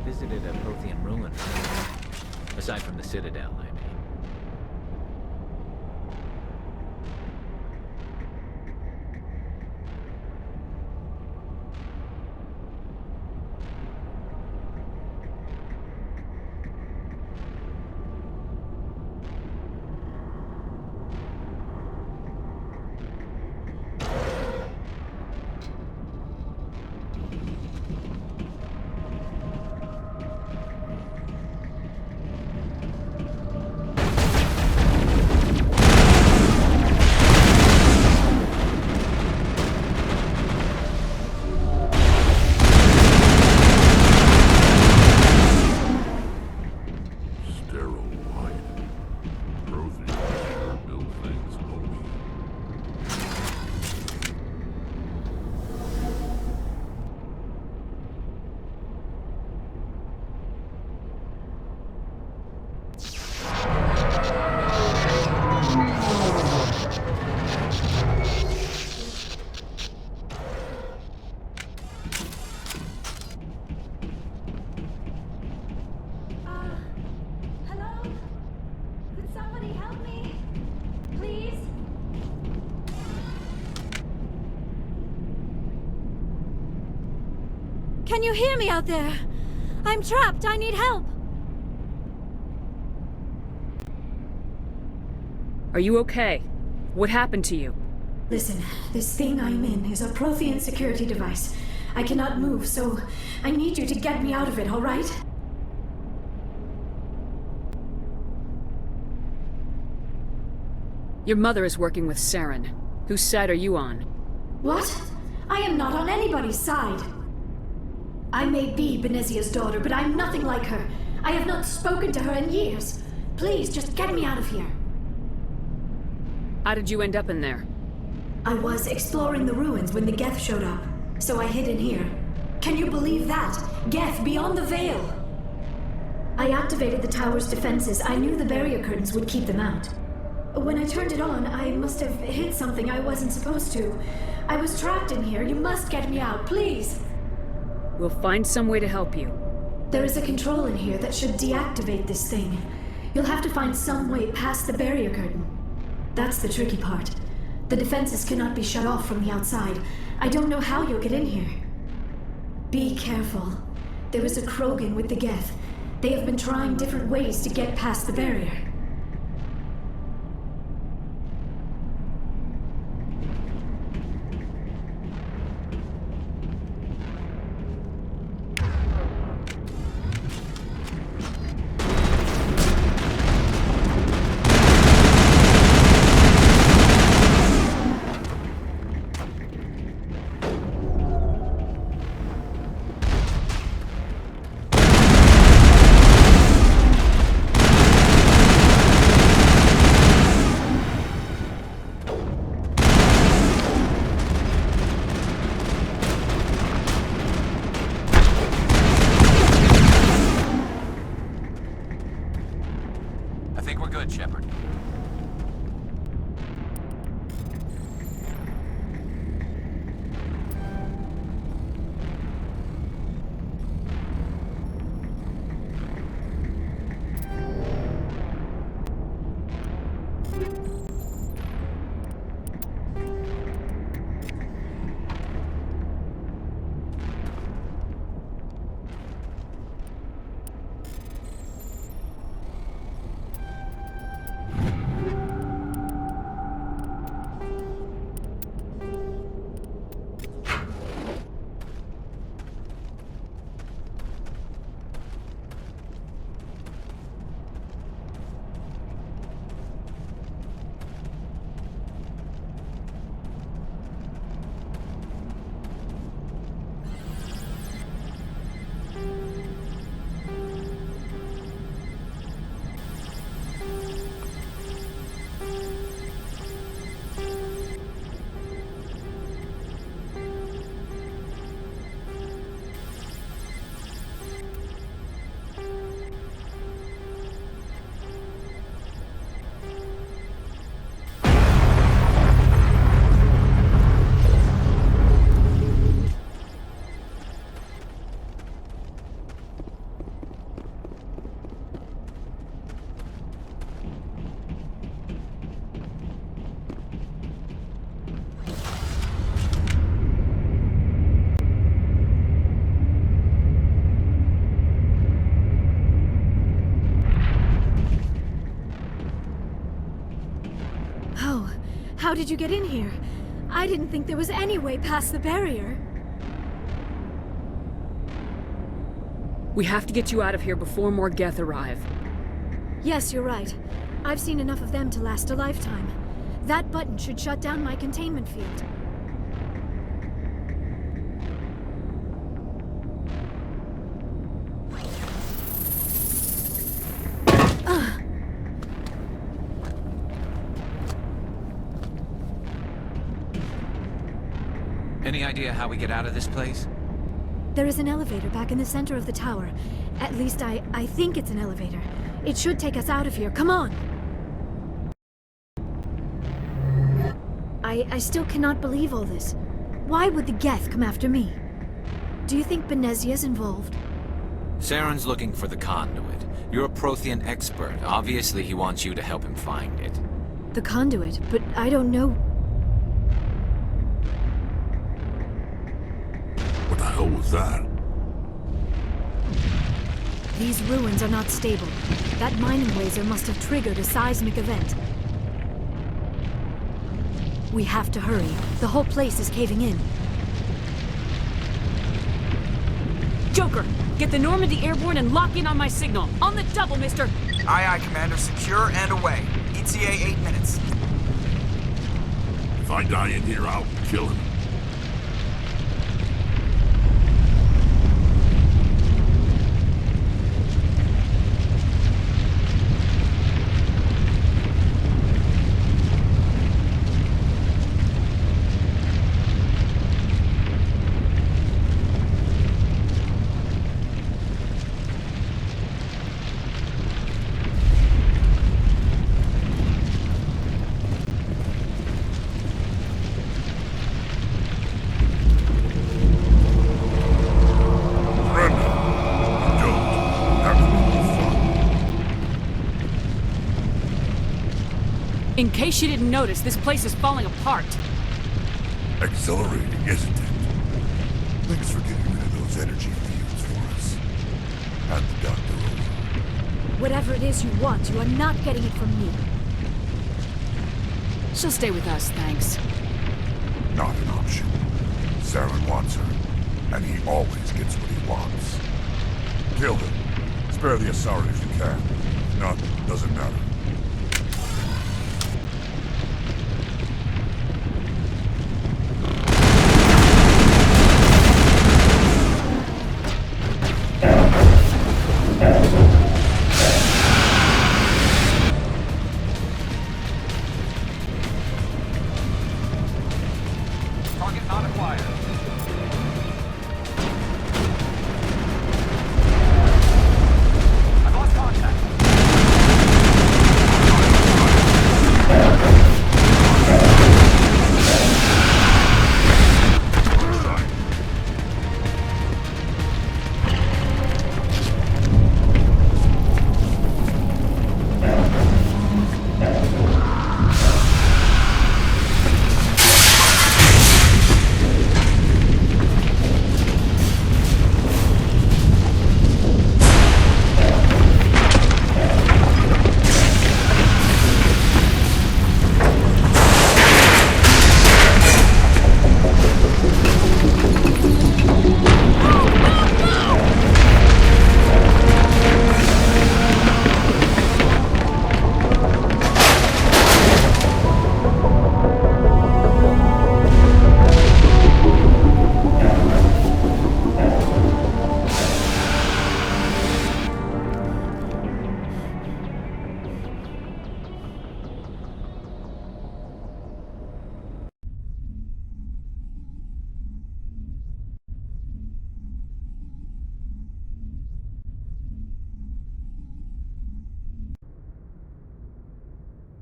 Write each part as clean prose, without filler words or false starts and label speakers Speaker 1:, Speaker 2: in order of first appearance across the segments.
Speaker 1: visited a Prothean ruin. Aside from the Citadel, I mean.
Speaker 2: Can you hear me out there? I'm trapped. I need help.
Speaker 3: Are you okay? What happened to you?
Speaker 4: Listen, this thing I'm in is a Prothean security device. I cannot move, so I need you to get me out of it, all right?
Speaker 3: Your mother is working with Saren. Whose side are you on?
Speaker 4: What? I am not on anybody's side. I may be Benezia's daughter, but I'm nothing like her. I have not spoken to her in years. Please, just get me out of here.
Speaker 3: How did you end up in there?
Speaker 4: I was exploring the ruins when the Geth showed up, so I hid in here. Can you believe that? Geth, beyond the veil! I activated the tower's defenses. I knew the barrier curtains would keep them out. When I turned it on, I must have hit something I wasn't supposed to. I was trapped in here. You must get me out, please!
Speaker 3: We'll find some way to help you.
Speaker 4: There is a control in here that should deactivate this thing. You'll have to find some way past the barrier curtain. That's the tricky part. The defenses cannot be shut off from the outside. I don't know how you'll get in here. Be careful. There is a Krogan with the Geth. They have been trying different ways to get past the barrier.
Speaker 2: How did you get in here? I didn't think there was any way past the barrier.
Speaker 3: We have to get you out of here before more Geth arrive.
Speaker 2: Yes, you're right. I've seen enough of them to last a lifetime. That button should shut down my containment field.
Speaker 1: Any idea how we get out of this place?
Speaker 2: There is an elevator back in the center of the tower. At least I think it's an elevator. It should take us out of here. Come on! I still cannot believe all this. Why would the Geth come after me? Do you think Benezia's involved?
Speaker 1: Saren's looking for the conduit. You're a Prothean expert. Obviously, he wants you to help him find it.
Speaker 2: The conduit? But I don't know...
Speaker 5: What the hell was that?
Speaker 2: These ruins are not stable. That mining laser must have triggered a seismic event. We have to hurry. The whole place is caving in.
Speaker 3: Joker, get the Normandy airborne and lock in on my signal. On the double, mister!
Speaker 6: Aye, aye, Commander. Secure and away. ETA 8 minutes.
Speaker 5: If I die in here, I'll kill him.
Speaker 3: In case you didn't notice, this place is falling apart.
Speaker 5: Exhilarating, isn't it? Thanks for getting rid of those energy fields for us. Hand the doctor over.
Speaker 2: Whatever it is you want, you are not getting it from me.
Speaker 3: She'll stay with us, thanks.
Speaker 5: Not an option. Saren wants her, and he always gets what he wants. Kill him. Spare the Asari if you can. If not, doesn't matter.
Speaker 6: Target not acquired. I've lost contact.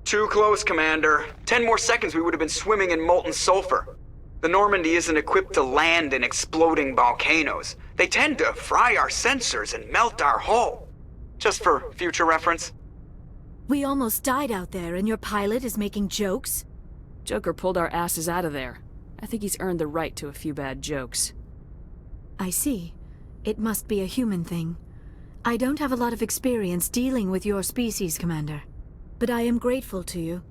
Speaker 6: Too close, Commander. 10 more seconds we would have been swimming in molten sulfur. The Normandy isn't equipped to land in exploding volcanoes. They tend to fry our sensors and melt our hull. Just for future reference.
Speaker 2: We almost died out there, and your pilot is making jokes?
Speaker 3: Joker pulled our asses out of there. I think he's earned the right to a few bad jokes.
Speaker 2: I see. It must be a human thing. I don't have a lot of experience dealing with your species, Commander. But I am grateful to you.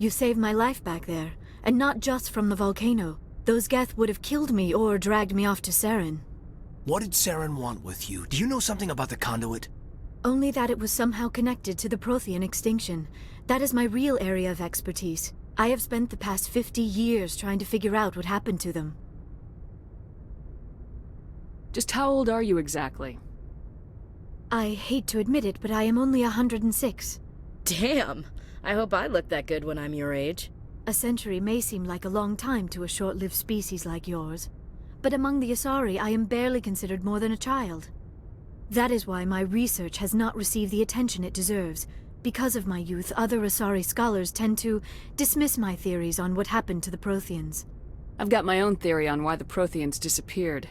Speaker 2: You saved my life back there, and not just from the volcano. Those Geth would have killed me or dragged me off to Saren.
Speaker 7: What did Saren want with you? Do you know something about the conduit?
Speaker 2: Only that it was somehow connected to the Prothean extinction. That is my real area of expertise. I have spent the past 50 years trying to figure out what happened to them.
Speaker 3: Just how old are you exactly?
Speaker 2: I hate to admit it, but I am only 106.
Speaker 8: Damn! I hope I look that good when I'm your age.
Speaker 2: A century may seem like a long time to a short-lived species like yours, but among the Asari I am barely considered more than a child. That is why my research has not received the attention it deserves. Because of my youth, other Asari scholars tend to dismiss my theories on what happened to the Protheans.
Speaker 3: I've got my own theory on why the Protheans disappeared.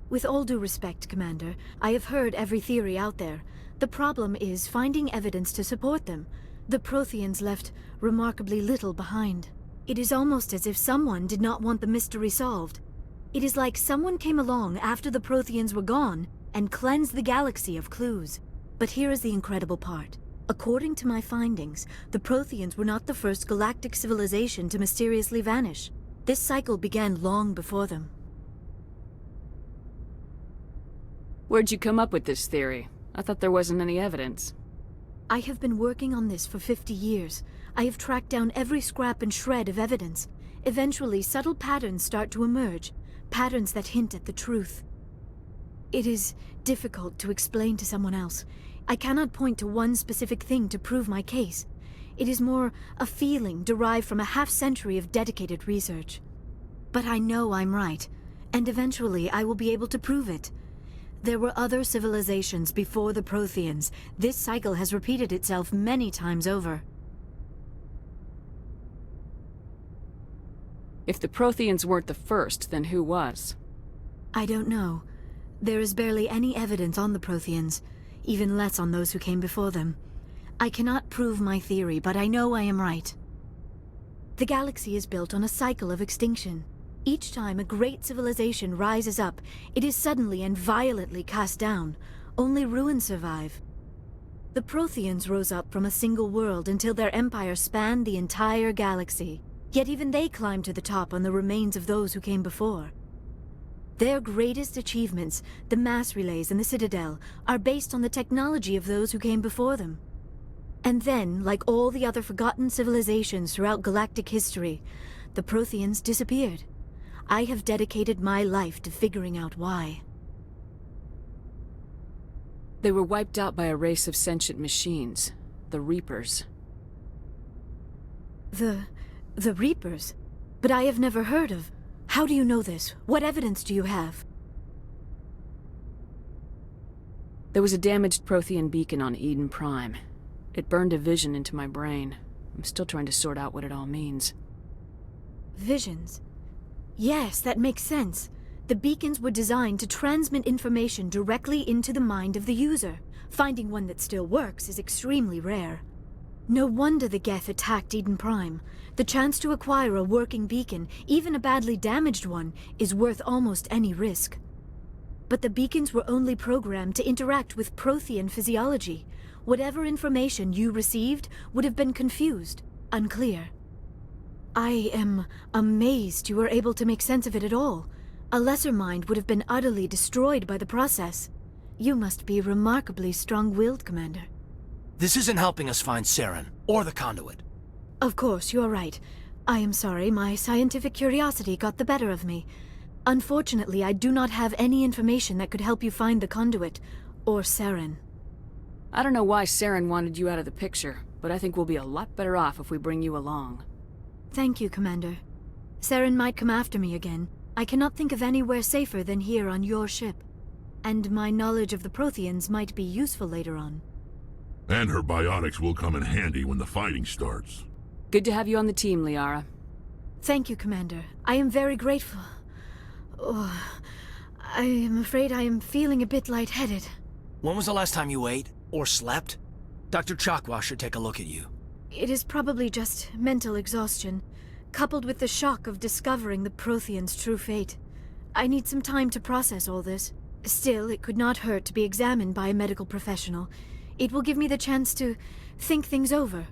Speaker 2: With all due respect, Commander, I have heard every theory out there. The problem is finding evidence to support them. The Protheans left remarkably little behind. It is almost as if someone did not want the mystery solved. It is like someone came along after the Protheans were gone and cleansed the galaxy of clues. But here is the incredible part. According to my findings, the Protheans were not the first galactic civilization to mysteriously vanish. This cycle began long before them.
Speaker 3: Where'd you come up with this theory? I thought there wasn't any evidence.
Speaker 2: I have been working on this for 50 years. I have tracked down every scrap and shred of evidence. Eventually, subtle patterns start to emerge, patterns that hint at the truth. It is difficult to explain to someone else. I cannot point to one specific thing to prove my case. It is more a feeling derived from a half-century of dedicated research. But I know I'm right, and eventually I will be able to prove it. There were other civilizations before the Protheans. This cycle has repeated itself many times over.
Speaker 3: If the Protheans weren't the first, then who was?
Speaker 2: I don't know. There is barely any evidence on the Protheans, even less on those who came before them. I cannot prove my theory, but I know I am right. The galaxy is built on a cycle of extinction. Each time a great civilization rises up, it is suddenly and violently cast down. Only ruins survive. The Protheans rose up from a single world until their empire spanned the entire galaxy. Yet even they climbed to the top on the remains of those who came before. Their greatest achievements, the mass relays and the Citadel, are based on the technology of those who came before them. And then, like all the other forgotten civilizations throughout galactic history, the Protheans disappeared. I have dedicated my life to figuring out why.
Speaker 3: They were wiped out by a race of sentient machines, the Reapers.
Speaker 2: The Reapers? But I have never heard of. How do you know this? What evidence do you have?
Speaker 3: There was a damaged Prothean beacon on Eden Prime. It burned a vision into my brain. I'm still trying to sort out what it all means.
Speaker 2: Visions? Yes, that makes sense. The beacons were designed to transmit information directly into the mind of the user. Finding one that still works is extremely rare. No wonder the Geth attacked Eden Prime. The chance to acquire a working beacon, even a badly damaged one, is worth almost any risk. But the beacons were only programmed to interact with Prothean physiology. Whatever information you received would have been confused, unclear. I am amazed you were able to make sense of it at all. A lesser mind would have been utterly destroyed by the process. You must be remarkably strong-willed, Commander.
Speaker 7: This isn't helping us find Saren, or the conduit.
Speaker 2: Of course, you are right. I am sorry, my scientific curiosity got the better of me. Unfortunately, I do not have any information that could help you find the conduit, or Saren.
Speaker 3: I don't know why Saren wanted you out of the picture, but I think we'll be a lot better off if we bring you along.
Speaker 2: Thank you, Commander. Saren might come after me again. I cannot think of anywhere safer than here on your ship. And my knowledge of the Protheans might be useful later on.
Speaker 5: And her biotics will come in handy when the fighting starts.
Speaker 3: Good to have you on the team, Liara.
Speaker 2: Thank you, Commander. I am very grateful. Oh, I am afraid I am feeling a bit lightheaded.
Speaker 7: When was the last time you ate, or slept? Dr. Chakwa should take a look at you.
Speaker 2: It is probably just mental exhaustion, coupled with the shock of discovering the Protheans' true fate. I need some time to process all this. Still, it could not hurt to be examined by a medical professional. It will give me the chance to think things over.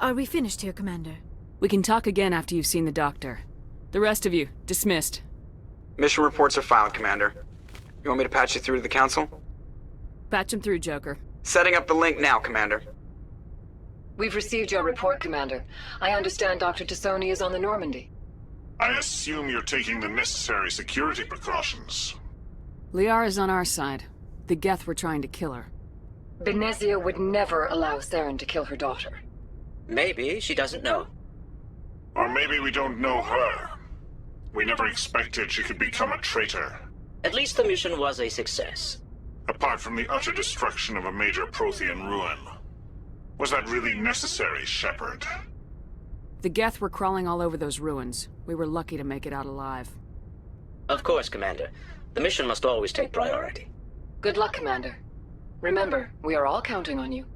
Speaker 2: Are we finished here, Commander?
Speaker 3: We can talk again after you've seen the doctor. The rest of you, dismissed.
Speaker 6: Mission reports are filed, Commander. You want me to patch you through to the Council?
Speaker 3: Patch him through, Joker.
Speaker 6: Setting up the link now, Commander.
Speaker 9: We've received your report, Commander. I understand Dr. Tassoni is on the Normandy.
Speaker 10: I assume you're taking the necessary security precautions.
Speaker 3: Liara's on our side. The Geth were trying to kill her.
Speaker 9: Benezia would never allow Saren to kill her daughter.
Speaker 11: Maybe she doesn't know.
Speaker 10: Or maybe we don't know her. We never expected she could become a traitor.
Speaker 11: At least the mission was a success.
Speaker 10: Apart from the utter destruction of a major Prothean ruin. Was that really necessary, Shepard?
Speaker 3: The Geth were crawling all over those ruins. We were lucky to make it out alive.
Speaker 11: Of course, Commander. The mission must always take priority.
Speaker 9: Good luck, Commander. Remember, we are all counting on you.